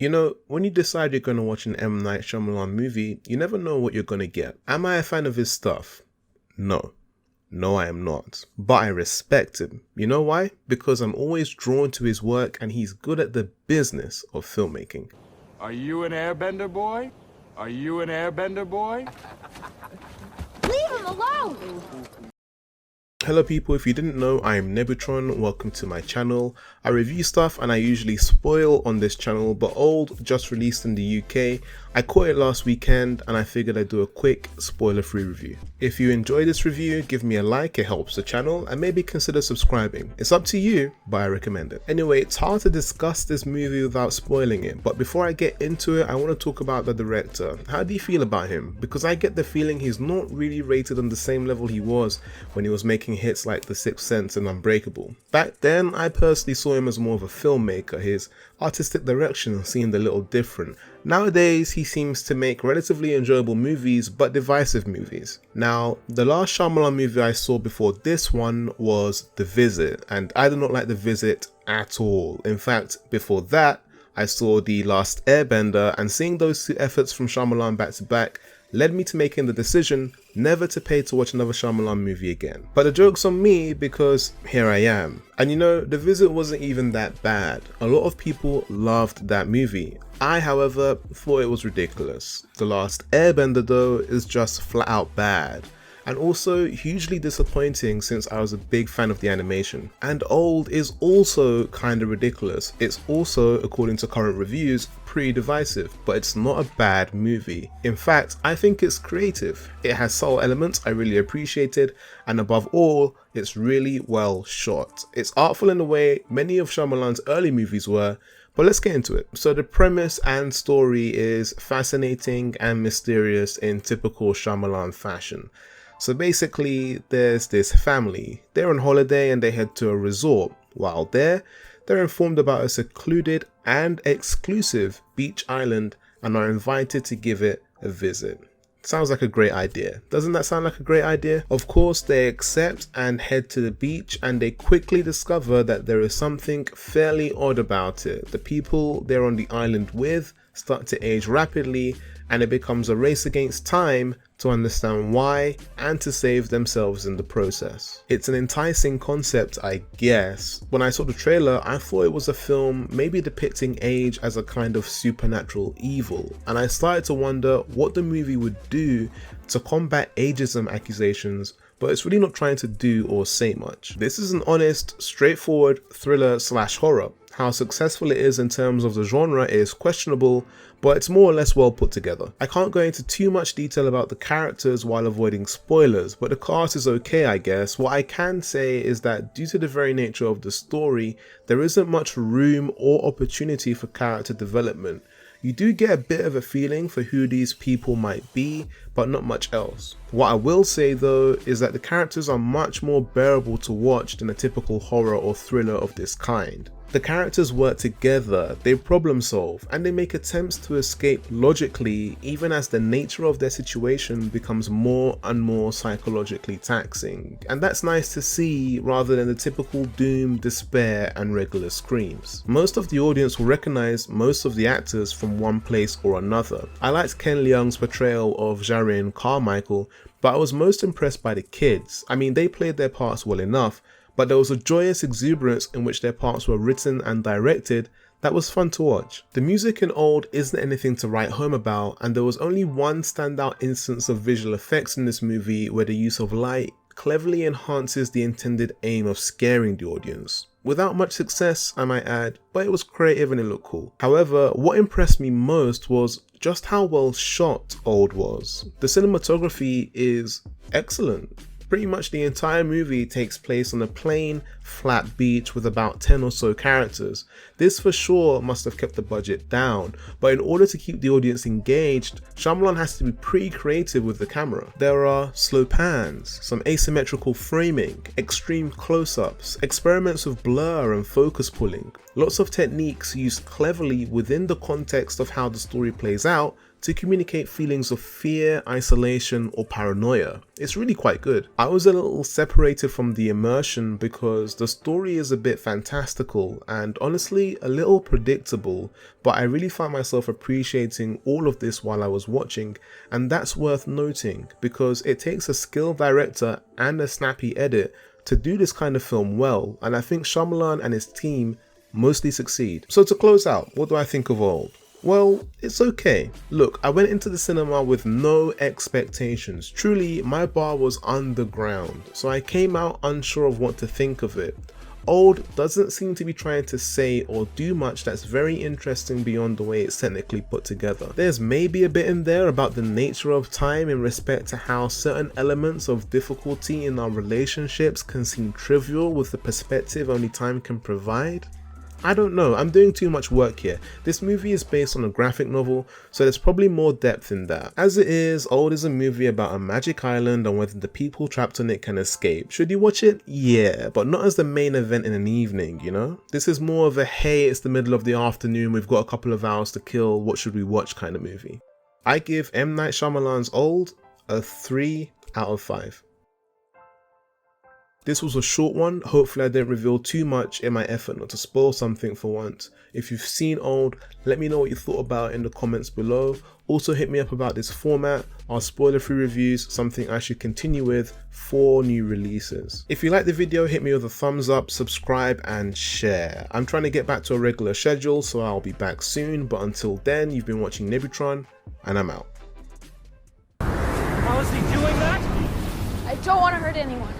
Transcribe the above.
You know, when you decide you're going to watch an M Night Shyamalan movie, you never know what you're going to get. Am I a fan of his stuff? No. No, I am not. But I respect him. You know why? Because I'm always drawn to his work and he's good at the business of filmmaking. Are you an airbender boy? Are you an airbender boy? Leave him alone! Hello people, if you didn't know, I am Nebutron. Welcome to my channel. I review stuff and I usually spoil on this channel, but Old just released in the UK. I caught it last weekend and I figured I'd do a quick spoiler-free review. If you enjoy this review, give me a like, it helps the channel, and maybe consider subscribing. It's up to you, but I recommend it. Anyway, it's hard to discuss this movie without spoiling it, but before I get into it, I want to talk about the director. How do you feel about him? Because I get the feeling he's not really rated on the same level he was when he was making hits like The Sixth Sense and Unbreakable. Back then, I personally saw him as more of a filmmaker. His artistic direction seemed a little different. Nowadays, he seems to make relatively enjoyable movies, but divisive movies. Now, the last Shyamalan movie I saw before this one was The Visit, and I did not like The Visit at all. In fact, before that, I saw The Last Airbender, and seeing those two efforts from Shyamalan back to back led me to making the decision never to pay to watch another Shyamalan movie again. But the joke's on me because here I am. And you know, The Visit wasn't even that bad. A lot of people loved that movie. I, however, thought it was ridiculous. The Last Airbender though is just flat out bad. And also hugely disappointing since I was a big fan of the animation. And Old is also kinda ridiculous. It's also, according to current reviews, pretty divisive, but it's not a bad movie. In fact, I think it's creative. It has subtle elements I really appreciated, and above all, it's really well shot. It's artful in a way many of Shyamalan's early movies were, but let's get into it. So the premise and story is fascinating and mysterious in typical Shyamalan fashion. So basically, there's this family. They're on holiday and they head to a resort. While there, they're informed about a secluded and exclusive beach island and are invited to give it a visit. Sounds like a great idea. Doesn't that sound like a great idea? Of course, they accept and head to the beach, and they quickly discover that there is something fairly odd about it. The people they're on the island with start to age rapidly, and it becomes a race against time to understand why and to save themselves in the process. It's an enticing concept, I guess. When I saw the trailer, I thought it was a film maybe depicting age as a kind of supernatural evil, and I started to wonder what the movie would do to combat ageism accusations, but it's really not trying to do or say much. This is an honest, straightforward thriller / horror. How successful it is in terms of the genre is questionable, but it's more or less well put together. I can't go into too much detail about the characters while avoiding spoilers, but the cast is okay, I guess. What I can say is that due to the very nature of the story, there isn't much room or opportunity for character development. You do get a bit of a feeling for who these people might be, but not much else. What I will say though is that the characters are much more bearable to watch than a typical horror or thriller of this kind. The characters work together, they problem solve, and they make attempts to escape logically even as the nature of their situation becomes more and more psychologically taxing. And that's nice to see rather than the typical doom, despair, and regular screams. Most of the audience will recognize most of the actors from one place or another. I liked Ken Leung's portrayal of Jarin Carmichael, but I was most impressed by the kids. I mean, they played their parts well enough, but there was a joyous exuberance in which their parts were written and directed that was fun to watch. The music in Old isn't anything to write home about, and there was only one standout instance of visual effects in this movie where the use of light cleverly enhances the intended aim of scaring the audience. Without much success, I might add, but it was creative and it looked cool. However, what impressed me most was just how well shot Old was. The cinematography is excellent. Pretty much the entire movie takes place on a plain, flat beach with about 10 or so characters. This for sure must have kept the budget down, but in order to keep the audience engaged, Shyamalan has to be pretty creative with the camera. There are slow pans, some asymmetrical framing, extreme close-ups, experiments with blur and focus pulling, lots of techniques used cleverly within the context of how the story plays out to communicate feelings of fear, isolation, or paranoia. It's really quite good. I was a little separated from the immersion because the story is a bit fantastical and honestly a little predictable, but I really found myself appreciating all of this while I was watching, and that's worth noting because it takes a skilled director and a snappy edit to do this kind of film well, and I think Shyamalan and his team mostly succeed. So to close out, what do I think of Old? Well, it's okay. Look, I went into the cinema with no expectations. Truly, my bar was underground, so I came out unsure of what to think of it. Old doesn't seem to be trying to say or do much that's very interesting beyond the way it's technically put together. There's maybe a bit in there about the nature of time in respect to how certain elements of difficulty in our relationships can seem trivial with the perspective only time can provide. I don't know, I'm doing too much work here. This movie is based on a graphic novel, so there's probably more depth in that. As it is, Old is a movie about a magic island and whether the people trapped on it can escape. Should you watch it? Yeah, but not as the main event in an evening, you know? This is more of a hey, it's the middle of the afternoon, we've got a couple of hours to kill, what should we watch kind of movie. I give M Night Shyamalan's Old a 3 out of 5. This was a short one, hopefully I didn't reveal too much in my effort not to spoil something for once. If you've seen Old, let me know what you thought about it in the comments below. Also hit me up about this format, our spoiler-free reviews, something I should continue with for new releases. If you like the video, hit me with a thumbs up, subscribe and share. I'm trying to get back to a regular schedule, so I'll be back soon, but until then, you've been watching Nebutron, and I'm out. How is he doing that? I don't want to hurt anyone.